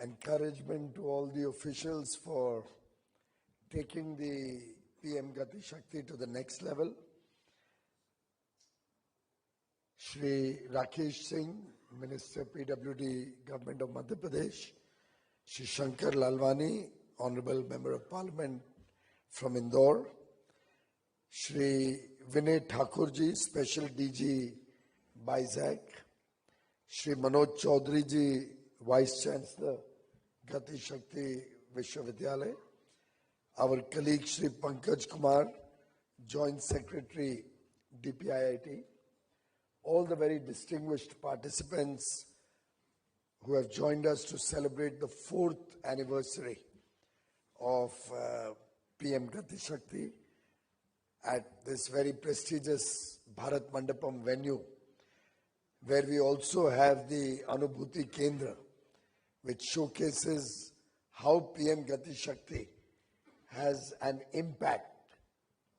encouragement to all the officials for taking the PM GatiShakti to the next level. Shri Rakesh Singh, Minister PWD, Government of Madhya Pradesh. Shri Shankar Lalwani, Honorable Member of Parliament from Indore. Shri Vinay Thakurji, Special DG, BISAC. Shri Manoj Chaudhary ji, Vice Chancellor, GatiShakti Vishwavidyalaya. Our colleague Shri Pankaj Kumar, Joint Secretary, DPIIT. All the very distinguished participants who have joined us to celebrate the 4th anniversary of PM GatiShakti at this very prestigious Bharat Mandapam venue, where we also have the Anubhuti Kendra, which showcases how PM GatiShakti has an impact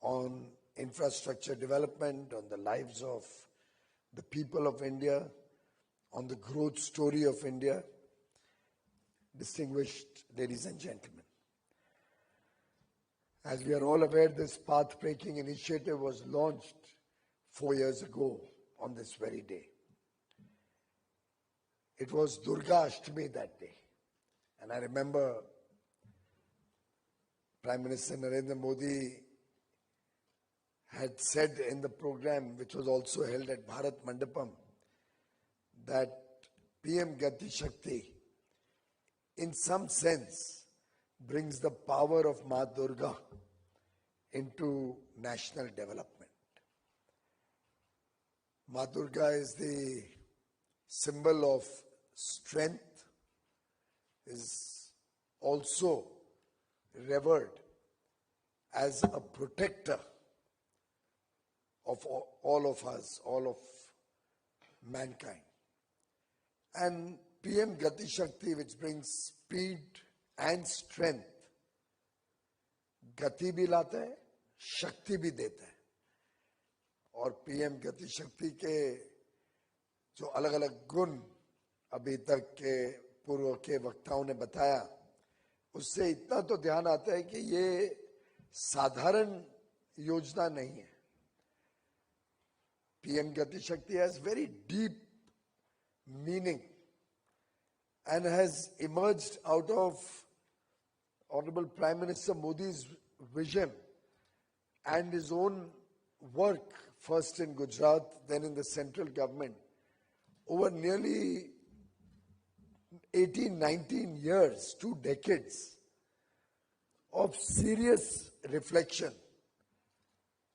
on infrastructure development, on the lives of the people of India, on the growth story of India. Distinguished ladies and gentlemen, as we are all aware, this path-breaking initiative was launched 4 years ago on this very day. It was Durga Ashtami that day, and I remember Prime Minister Narendra Modi had said in the program, which was also held at Bharat Mandapam, that PM GatiShakti, in some sense, brings the power of Ma Durga into national development. Ma Durga is the symbol of strength, is also revered as a protector of all of us, all of mankind. And PM GatiShakti, which brings speed and strength, गति भी लाता है, शक्ति भी देता है. और PM GatiShakti के जो अलग अलग गुण अभी तक के पूर्व के वक्ताओं ने बताया, उससे इतना तो ध्यान आता है कि ये साधारण योजना नहीं है. PM GatiShakti has very deep meaning and has emerged out of Honorable Prime Minister Modi's vision and his own work, first in Gujarat, then in the central government, over nearly 18, 19 years, 2 decades of serious reflection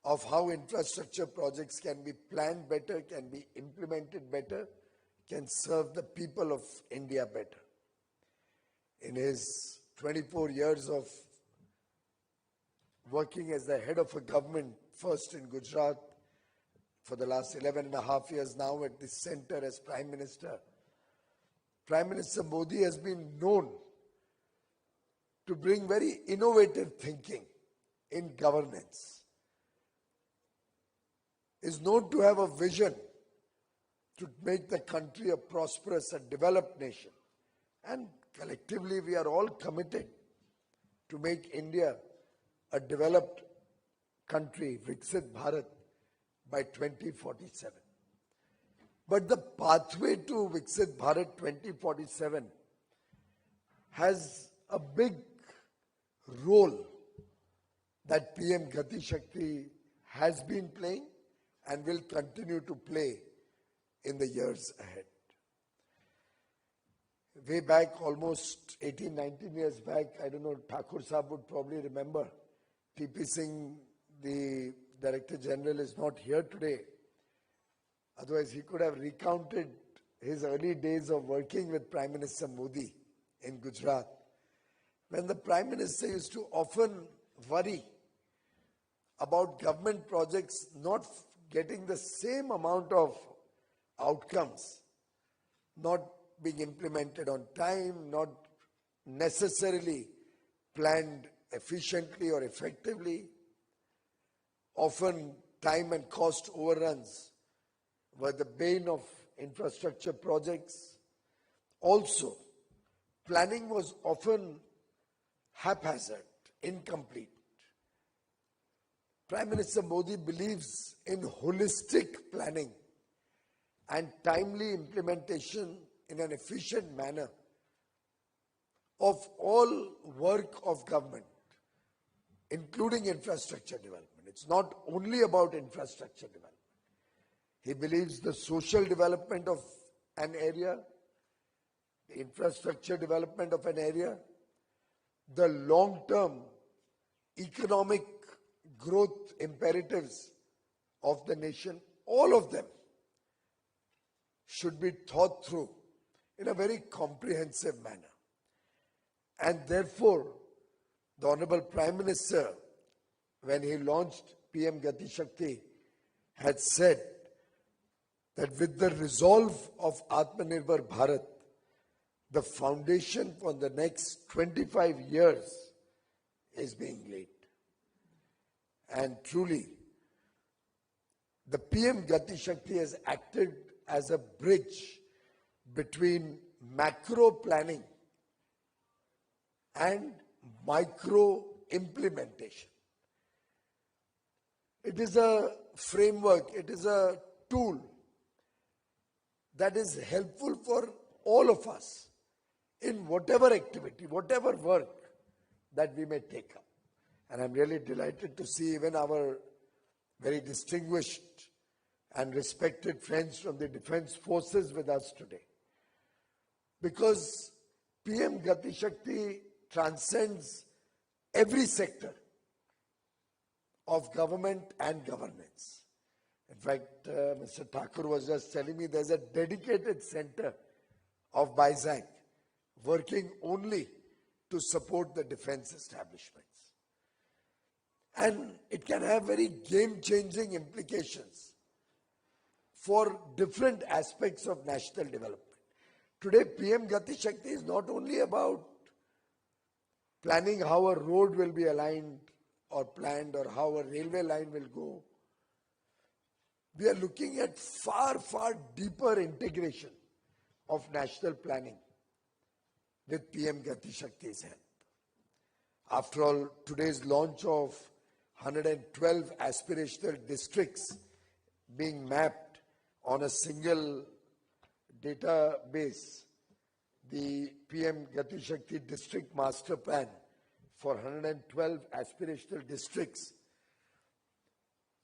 of how infrastructure projects can be planned better, can be implemented better, can serve the people of India better. In his 24 years of working as the head of a government, first in Gujarat, for the last 11.5 years now at the center as Prime Minister, Prime Minister Modi has been known to bring very innovative thinking in governance, is known to have a vision to make the country a prosperous and developed nation. And collectively, we are all committed to make India a developed country, Viksit Bharat, by 2047. But the pathway to Viksit Bharat 2047 has a big role that PM GatiShakti has been playing and will continue to play in the years ahead. Way back, almost 18, 19 years back, I don't know, Thakur Sahib would probably remember, TP Singh, the Director General, is not here today. Otherwise, he could have recounted his early days of working with Prime Minister Modi in Gujarat, when the Prime Minister used to often worry about government projects not getting the same amount of outcomes, not being implemented on time, not necessarily planned efficiently or effectively. Often time and cost overruns were the bane of infrastructure projects. Also, planning was often haphazard, incomplete. Prime Minister Modi believes in holistic planning and timely implementation in an efficient manner of all work of government, including infrastructure development. It's not only about infrastructure development. He believes the social development of an area, the infrastructure development of an area, the long-term economic growth imperatives of the nation, all of them should be thought through in a very comprehensive manner. And therefore, the Honorable Prime Minister, when he launched PM GatiShakti, had said that with the resolve of Atmanirbhar Bharat, the foundation for the next 25 years is being laid. And truly, the PM GatiShakti has acted as a bridge between macro planning and micro implementation. It is a framework, it is a tool that is helpful for all of us in whatever activity, whatever work that we may take up. And I'm really delighted to see even our very distinguished and respected friends from the defense forces with us today. Because PM GatiShakti transcends every sector of government and governance. In fact, Mr. Thakur was just telling me there's a dedicated center of BISAC working only to support the defense establishments. And it can have very game-changing implications for different aspects of national development. Today, PM GatiShakti is not only about planning how a road will be aligned or planned or how a railway line will go. We are looking at far, far deeper integration of national planning with PM GatiShakti's help. After all, today's launch of 112 aspirational districts being mapped on a single database, the PM GatiShakti District Master Plan for 112 aspirational districts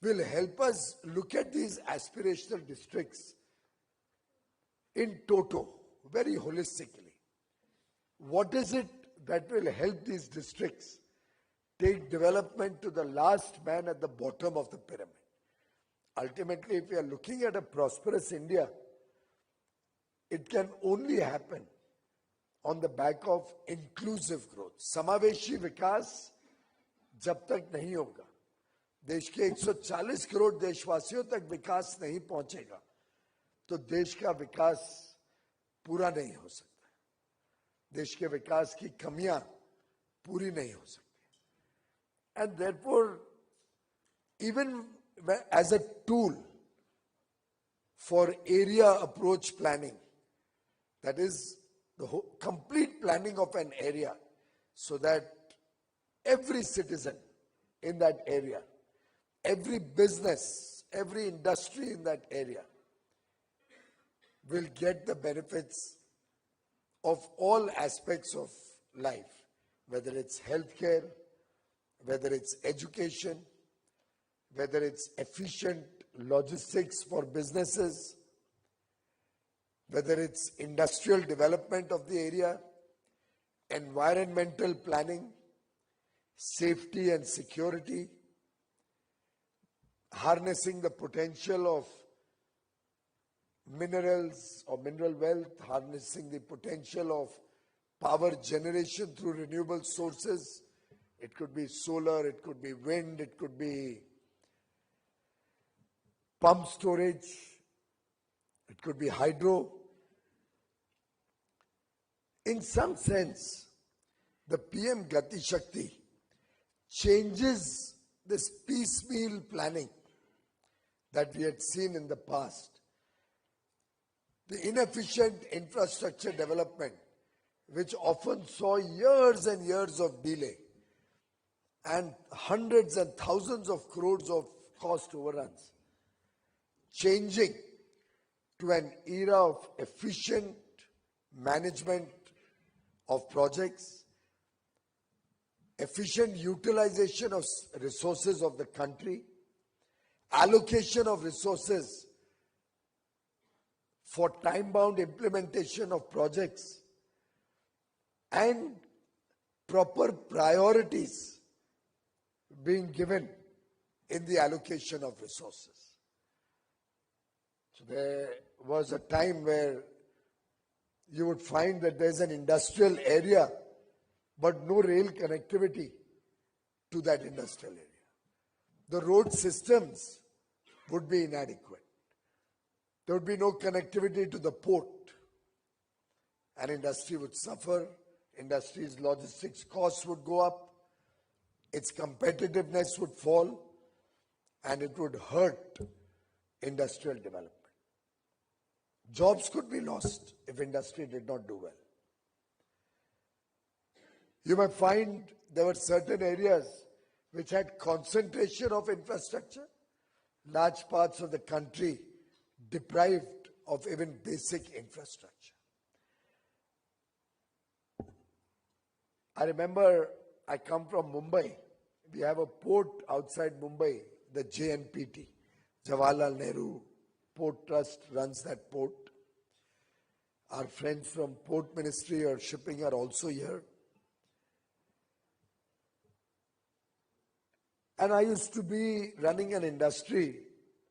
will help us look at these aspirational districts in toto, very holistically. What is it that will help these districts take development to the last man at the bottom of the pyramid? Ultimately, if we are looking at a prosperous India, it can only happen on the back of inclusive growth. समावेशी विकास जब तक नहीं होगा, देश के 140 करोड़ देशवासियों तक विकास नहीं पहुंचेगा, तो देश का विकास पूरा नहीं हो सकता. देश के विकास की कमियां पूरी नहीं हो सकती. And therefore, even as a tool for area approach planning, that is the whole complete planning of an area, so that every citizen in that area, every business, every industry in that area will get the benefits of all aspects of life, whether it's healthcare, whether it's education, whether it's efficient logistics for businesses, whether it's industrial development of the area, environmental planning, safety and security, harnessing the potential of minerals or mineral wealth, harnessing the potential of power generation through renewable sources. It could be solar, it could be wind, it could be pump storage, it could be hydro. In some sense, the PM GatiShakti changes this piecemeal planning that we had seen in the past. The inefficient infrastructure development which often saw years and years of delay and hundreds and thousands of crores of cost overruns, changing to an era of efficient management of projects, efficient utilization of resources of the country, allocation of resources for time-bound implementation of projects, and proper priorities being given in the allocation of resources. So there was a time where you would find that there's an industrial area, but no rail connectivity to that industrial area. The road systems would be inadequate. There would be no connectivity to the port. And industry would suffer. Industry's logistics costs would go up. Its competitiveness would fall. And it would hurt industrial development. Jobs could be lost if industry did not do well. You might find there were certain areas which had concentration of infrastructure, large parts of the country deprived of even basic infrastructure. I remember I come from Mumbai. We have a port outside Mumbai, the JNPT, Jawaharlal Nehru Port Trust runs that port. Our friends from Port Ministry or Shipping are also here. And I used to be running an industry,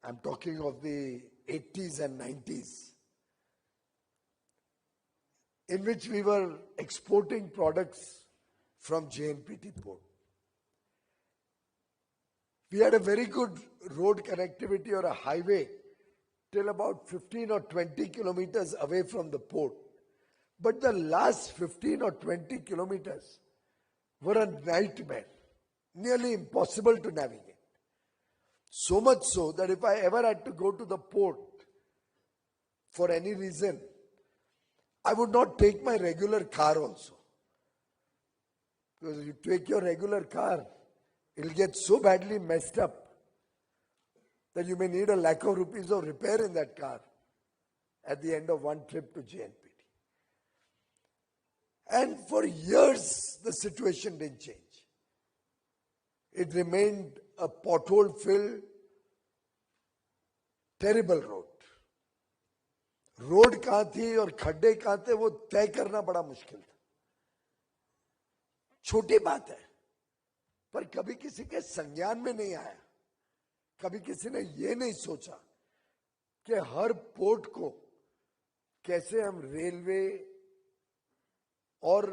I'm talking of the 80s and 90s, in which we were exporting products from JNPT port. We had a very good road connectivity or a highway till about 15 or 20 kilometers away from the port. But the last 15 or 20 kilometers were a nightmare, nearly impossible to navigate. So much so that if I ever had to go to the port for any reason, I would not take my regular car also. Because if you take your regular car, it will get so badly messed up that you may need a lakh of rupees of repair in that car at the end of one trip to JNPT. And for years, the situation didn't change. It remained a pothole-filled, terrible road. Road कहाँ थी और खड्डे कहाँ थे वो तय करना बड़ा मुश्किल था. छोटी बात है, पर कभी किसी के संज्ञान में नहीं आया. कभी किसी ने ये नहीं सोचा कि हर पोर्ट को कैसे हम रेलवे और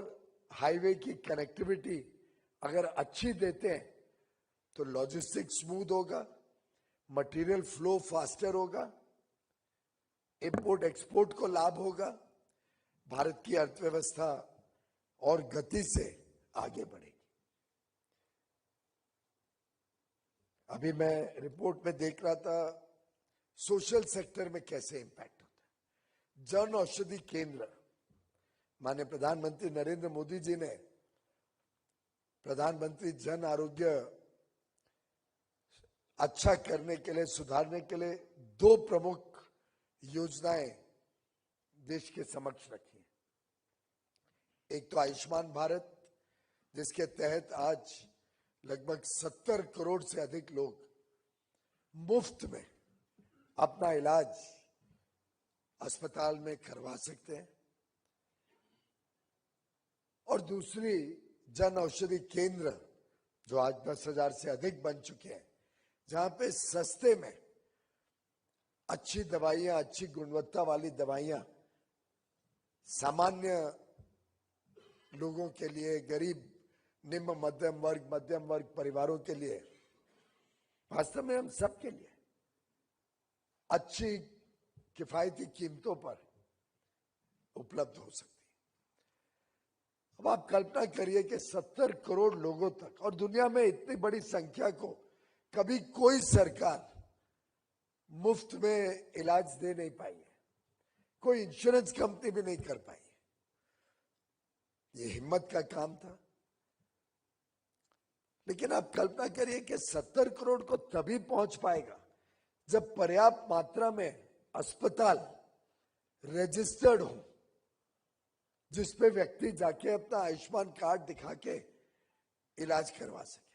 हाईवे की कनेक्टिविटी अगर अच्छी देते हैं तो लॉजिस्टिक्स स्मूथ होगा, मटेरियल फ्लो फास्टर होगा, इंपोर्ट एक्सपोर्ट को लाभ होगा, भारत की अर्थव्यवस्था और गति से आगे बढ़ेगी. अभी मैं रिपोर्ट में देख रहा था सोशल सेक्टर में कैसे इंपैक्ट होता है. जन औषधि केंद्र, माननीय प्रधानमंत्री नरेंद्र मोदी जी ने प्रधानमंत्री जन आरोग्य अच्छा करने के लिए, सुधारने के लिए दो प्रमुख योजनाएं देश के समक्ष रखी. एक तो आयुष्मान भारत, जिसके तहत आज लगभग 70 करोड़ से अधिक लोग मुफ्त में अपना इलाज अस्पताल में करवा सकते हैं. और दूसरी जन औषधि केंद्र, जो आज 10,000 से अधिक बन चुके हैं, जहां पे सस्ते में अच्छी दवाइयां, अच्छी गुणवत्ता वाली दवाइयां सामान्य लोगों के लिए, गरीब निम्न मध्यम वर्ग परिवारों के लिए, वास्तव में हम सब के लिए अच्छी किफायती कीमतों पर उपलब्ध हो सकती है. अब आप कल्पना करिए कि 70 करोड़ लोगों तक, और दुनिया में इतनी बड़ी संख्या को कभी कोई सरकार मुफ्त में इलाज दे नहीं पाई है, कोई इंश्योरेंस कंपनी भी नहीं कर पाई है. ये हिम्मत का काम था। लेकिन आप कल्पना करिए कि 70 करोड़ को तभी पहुंच पाएगा जब पर्याप्त मात्रा में अस्पताल रजिस्टर्ड हो, जिसपे व्यक्ति जाके अपना आयुष्मान कार्ड दिखा के इलाज करवा सके।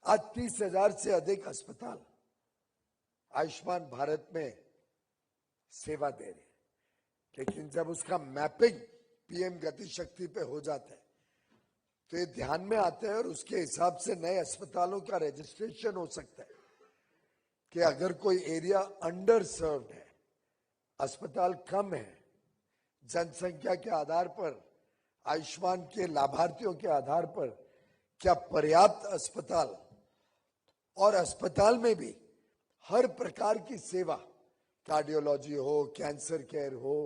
आज 30,000 से अधिक अस्पताल आयुष्मान भारत में सेवा दे रहे हैं, लेकिन जब उसका मैपिंग पीएम गति शक्ति पे हो जाता है तो ये ध्यान में आता है और उसके हिसाब से नए अस्पतालों का रजिस्ट्रेशन हो सकता है कि अगर कोई एरिया अंडर सर्व्ड है, अस्पताल कम है, जनसंख्या के आधार पर, आयुष्मान के लाभार्थियों के आधार पर क्या पर्याप्त अस्पताल, और अस्पताल में भी हर प्रकार की सेवा, कार्डियोलॉजी हो, कैंसर केयर हो,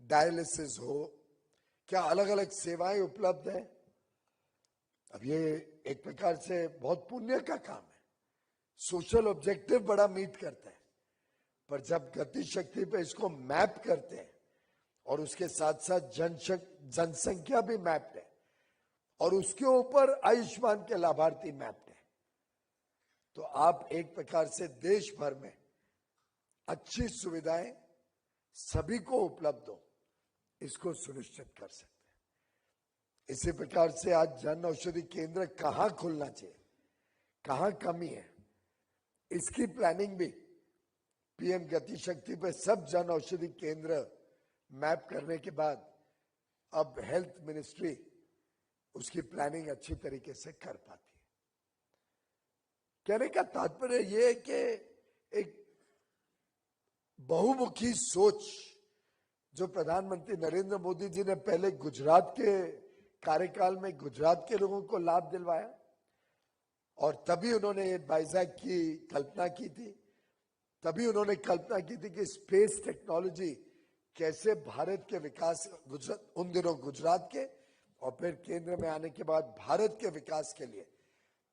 डायलिसिस हो, क्या अलग अलग सेवाएं उपलब्ध हैं। अब ये एक प्रकार से बहुत पुण्य का काम है, सोशल ऑब्जेक्टिव बड़ा मीट करता है, पर जब गति शक्ति पे इसको मैप करते हैं और उसके साथ साथ जनसंख्या भी मैप्ड है और उसके ऊपर आयुष्मान के लाभार्थी मैप्ड है, तो आप एक प्रकार से देश भर में अच्छी सुविधाएं सभी को उपलब्ध हो, इसको सुनिश्चित कर सकते हैं। इसी प्रकार से आज जन औषधि केंद्र कहां खुलना चाहिए, कहां कमी है, इसकी प्लानिंग भी पीएम गति शक्ति पे सब जन औषधि केंद्र मैप करने के बाद अब हेल्थ मिनिस्ट्री उसकी प्लानिंग अच्छी तरीके से कर पाती है। कहने का तात्पर्य यह है कि एक बहुमुखी सोच जो प्रधानमंत्री नरेंद्र मोदी जी ने पहले गुजरात के कार्यकाल में गुजरात के लोगों को लाभ दिलवाया और तभी उन्होंने ये बाइजैक की कल्पना की थी, तभी उन्होंने कल्पना की थी कि स्पेस टेक्नोलॉजी कैसे भारत के विकास, उन दिनों गुजरात के और फिर केंद्र में आने के बाद भारत के विकास के लिए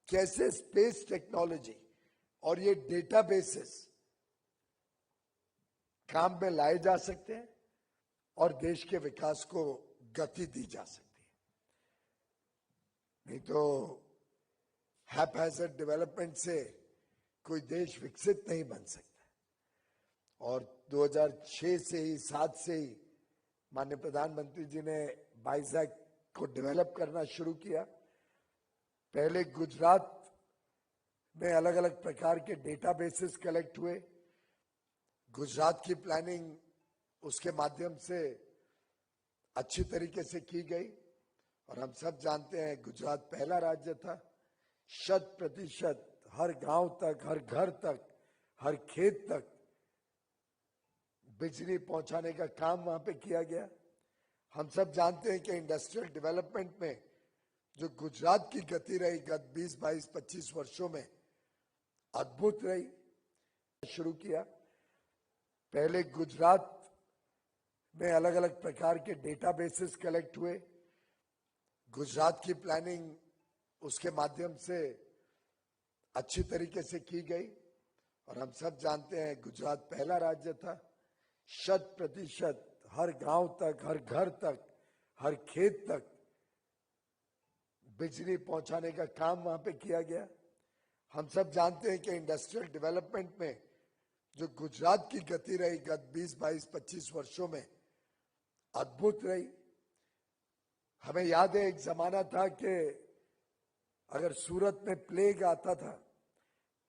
कैसे स्पेस टेक्नोलॉजी और ये डेटाबेसेस काम में लाए जा सकते हैं और देश के विकास को गति दी जा सकती है। नहीं तो हैपहैज़र्ड डेवलपमेंट से कोई देश विकसित नहीं बन सकता। और 2006 से ही 7 से ही माननीय प्रधानमंत्री जी ने बाइजैक को डेवलप करना शुरू किया। पहले गुजरात में अलग अलग प्रकार के डेटाबेसेस कलेक्ट हुए, गुजरात की प्लानिंग उसके माध्यम से अच्छी तरीके से की गई और हम सब जानते हैं गुजरात पहला राज्य था, 100% हर गांव तक, हर घर तक, हर खेत तक बिजली पहुंचाने का काम वहां पे किया गया। हम सब जानते हैं कि इंडस्ट्रियल डेवलपमेंट में जो गुजरात की गति रही गत 20, 22, 25 वर्षों में अद्भुत रही। शुरू किया, पहले गुजरात में अलग अलग प्रकार के डेटाबेसेस कलेक्ट हुए, गुजरात की प्लानिंग उसके माध्यम से अच्छी तरीके से की गई और हम सब जानते हैं गुजरात पहला राज्य था, 100% हर गांव तक, हर घर तक, हर खेत तक बिजली पहुंचाने का काम वहां पे किया गया। हम सब जानते हैं कि इंडस्ट्रियल डेवलपमेंट में जो गुजरात की गति रही गत 20, 22, 25 वर्षों में अद्भुत रही। हमें याद है एक जमाना था कि अगर सूरत में प्लेग आता था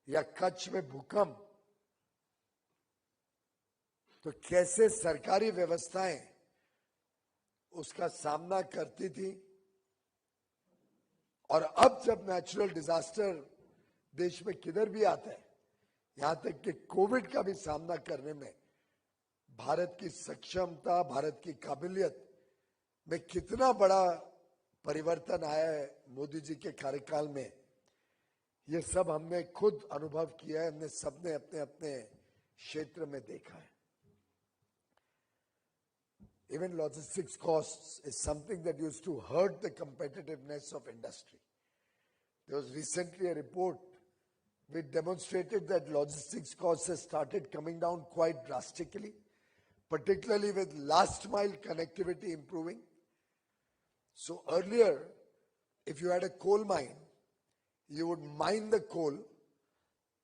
या कच्छ में भूकंप, तो कैसे सरकारी व्यवस्थाएं उसका सामना करती थी। और अब जब नेचुरल डिजास्टर देश में किधर भी आता है, यहां तक कि कोविड का भी सामना करने में भारत की सक्षमता, भारत की काबिलियत में कितना बड़ा परिवर्तन आया है मोदी जी के कार्यकाल में, ये सब हमने खुद अनुभव किया है, हमने सबने अपने अपने क्षेत्र में देखा है। Even logistics costs is something that used to hurt the competitiveness of industry. There was recently a report which demonstrated that logistics costs have started coming down quite drastically, particularly with last mile connectivity improving. So earlier, if you had a coal mine, you would mine the coal,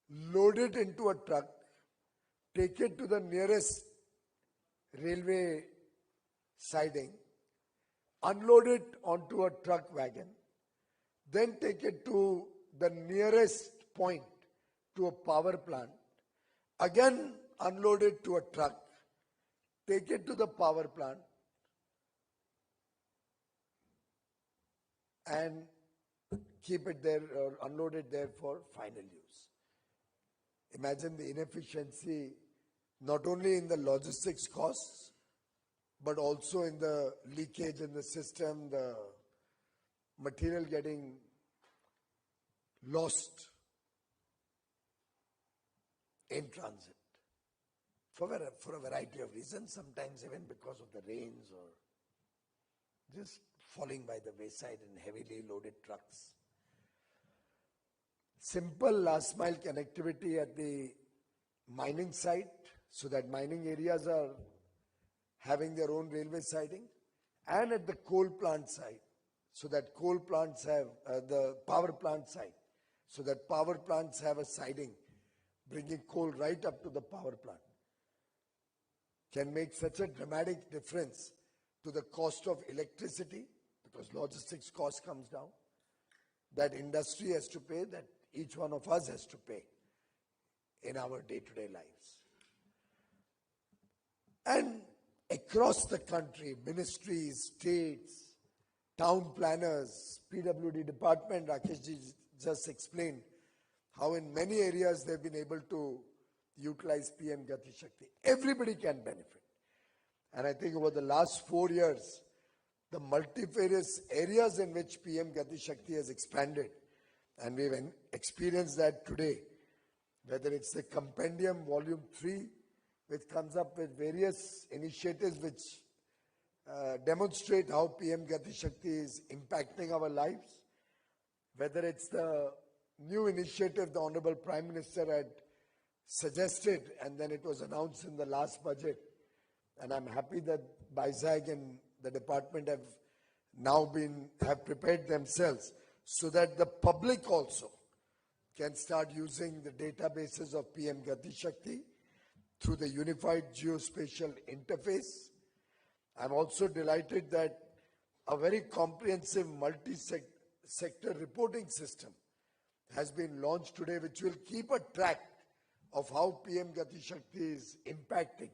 load it into a truck, take it to the nearest railway siding, unload it onto a truck wagon, then take it to the nearest point to a power plant, again unload it to a truck, take it to the power plant, and keep it there or unload it there for final use. Imagine the inefficiency not only in the logistics costs, but also in the leakage in the system, the material getting lost in transit for a variety of reasons, sometimes even because of the rains or just falling by the wayside in heavily loaded trucks. Simple last mile connectivity at the mining site so that mining areas are having their own railway siding, and at the coal plant site so that coal plants have the power plant site so that power plants have a siding bringing coal right up to the power plant can make such a dramatic difference to the cost of electricity, because logistics cost comes down, that industry has to pay, that each one of us has to pay in our day-to-day lives. And across the country, ministries, states, town planners, PWD department, Rakeshji just explained how in many areas they've been able to utilize PM GatiShakti. Everybody can benefit. And I think over the last 4 years, the multifarious areas in which PM GatiShakti has expanded, and we've experienced that today, whether it's the Compendium Volume 3, which comes up with various initiatives which demonstrate how PM GatiShakti is impacting our lives, whether it's the new initiative the Honorable Prime Minister had suggested and then it was announced in the last budget, and I'm happy that BISAG and the department have prepared themselves so that the public also can start using the databases of PM GatiShakti through the unified geospatial interface. I'm also delighted that a very comprehensive multi-sector reporting system has been launched today, which will keep a track of how PM GatiShakti is impacting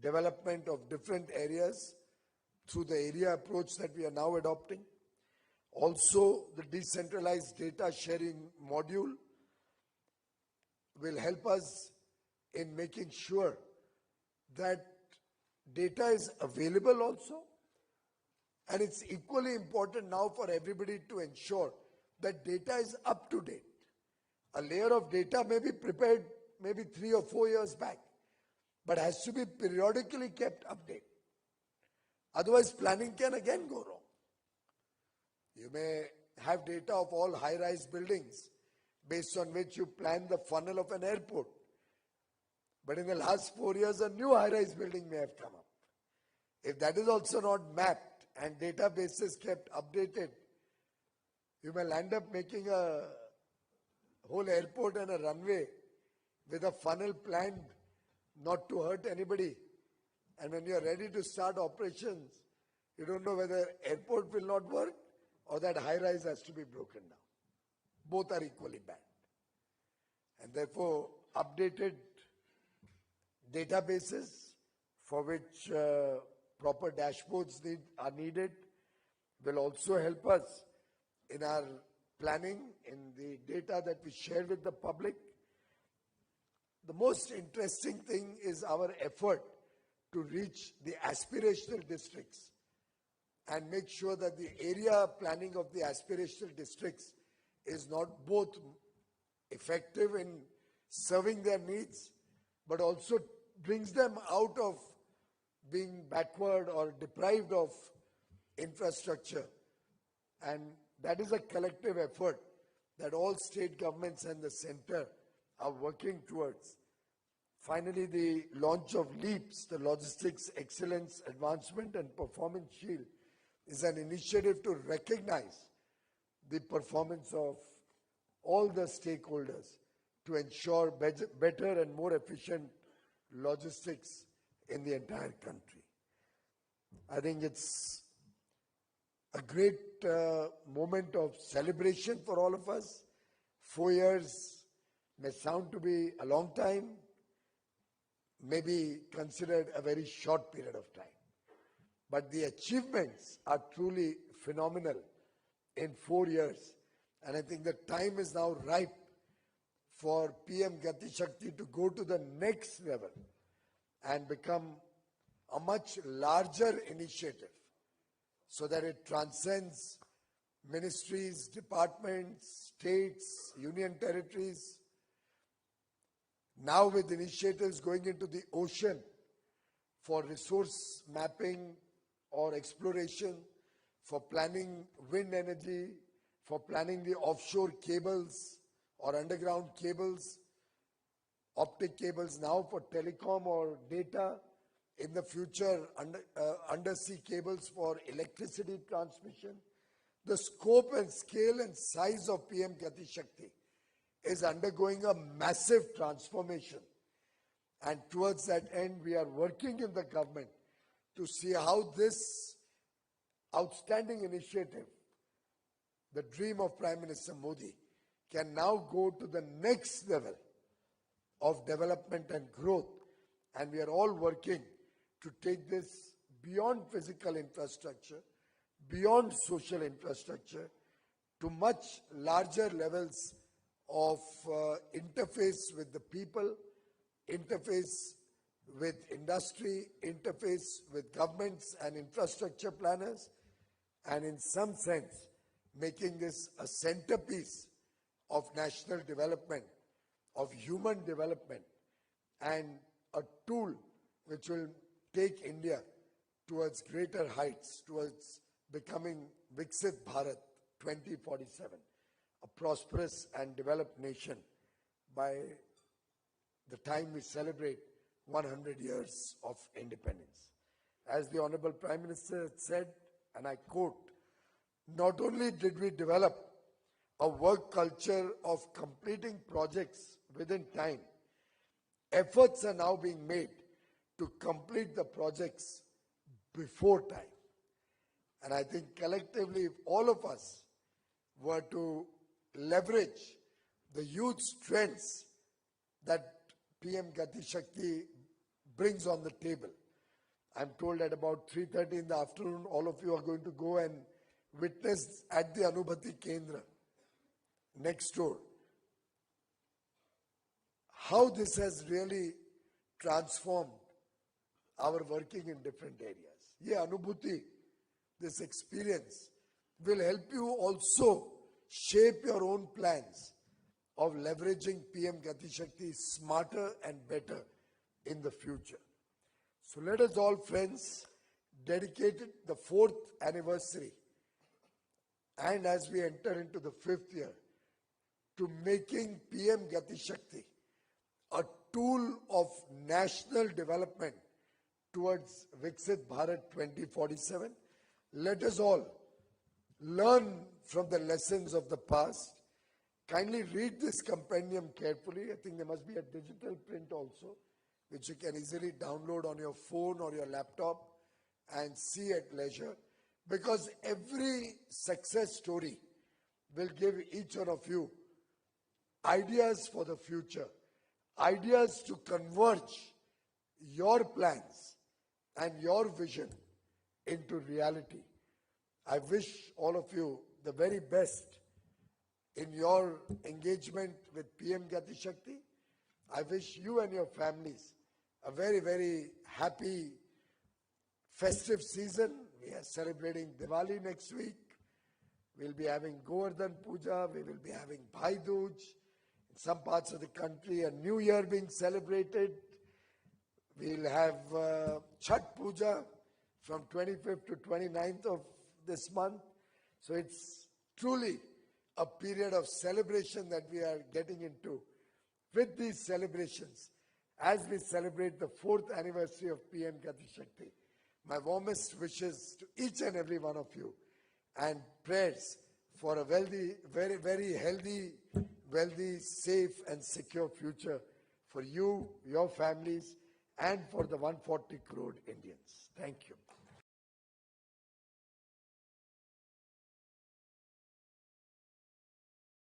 development of different areas through the area approach that we are now adopting. Also, the decentralized data sharing module will help us in making sure that data is available also, and it's equally important now for everybody to ensure that data is up to date. A layer of data may be prepared maybe 3 or 4 years back, but has to be periodically kept updated. Otherwise, planning can again go wrong. You may have data of all high-rise buildings based on which you plan the funnel of an airport. But in the last 4 years, a new high-rise building may have come up. If that is also not mapped and databases kept updated, you may end up making a whole airport and a runway with a funnel planned not to hurt anybody. And when you are ready to start operations, you don't know whether airport will not work or that high-rise has to be broken down. Both are equally bad. And therefore, updated databases for which proper dashboards are needed will also help us in our planning, in the data that we share with the public. The most interesting thing is our effort to reach the aspirational districts and make sure that the area planning of the aspirational districts is not both effective in serving their needs, but also brings them out of being backward or deprived of infrastructure. And that is a collective effort that all state governments and the center are working towards. Finally, the launch of LEAPS, the Logistics Excellence Advancement and Performance Shield, is an initiative to recognize the performance of all the stakeholders to ensure better and more efficient logistics in the entire country. I think it's a great moment of celebration for all of us. 4 years may sound to be a long time, may be considered a very short period of time. But the achievements are truly phenomenal in 4 years. And I think the time is now ripe for PM GatiShakti to go to the next level and become a much larger initiative so that it transcends ministries, departments, states, union territories. Now with initiatives going into the ocean for resource mapping or exploration, for planning wind energy, for planning the offshore cables or underground cables, optic cables now for telecom or data, in the future undersea cables for electricity transmission. The scope and scale and size of PM GatiShakti is undergoing a massive transformation. And towards that end, we are working in the government to see how this outstanding initiative, the dream of Prime Minister Modi, can now go to the next level of development and growth. And we are all working to take this beyond physical infrastructure, beyond social infrastructure, to much larger levels of interface with the people, interface with industry, interface with governments and infrastructure planners, and in some sense, making this a centerpiece of national development, of human development, and a tool which will take India towards greater heights, towards becoming Viksit Bharat 2047, a prosperous and developed nation by the time we celebrate 100 years of independence. As the Honorable Prime Minister said, and I quote, "Not only did we develop a work culture of completing projects within time, efforts are now being made to complete the projects before time." And I think collectively, if all of us were to leverage the huge strengths that PM GatiShakti brings on the table, I'm told at about 3:30 in the afternoon, all of you are going to go and witness at the Anubhati Kendra next door how this has really transformed our working in different areas. Ye Anubhuti, this experience will help you also shape your own plans of leveraging PM GatiShakti smarter and better in the future. So let us all, friends, dedicate the 4th anniversary, and as we enter into the 5th year, to making PM GatiShakti a tool of national development towards Viksit Bharat 2047. Let us all learn from the lessons of the past. Kindly read this compendium carefully. I think there must be a digital print also, which you can easily download on your phone or your laptop and see at leisure, because every success story will give each one of you ideas for the future, ideas to converge your plans and your vision into reality. I wish all of you the very best in your engagement with PM GatiShakti. I wish you and your families a very, very happy festive season. We are celebrating Diwali next week. We'll be having Govardhan Puja. We will be having Bhai Dooj. In some parts of the country, a new year being celebrated. We'll have Chhat Puja from 25th to 29th of this month. So it's truly a period of celebration that we are getting into. With these celebrations, as we celebrate the 4th anniversary of PM GatiShakti, My warmest wishes to each and every one of you, and prayers for a very healthy, safe and secure future for you, your families, and for the 140 crore Indians. Thank you.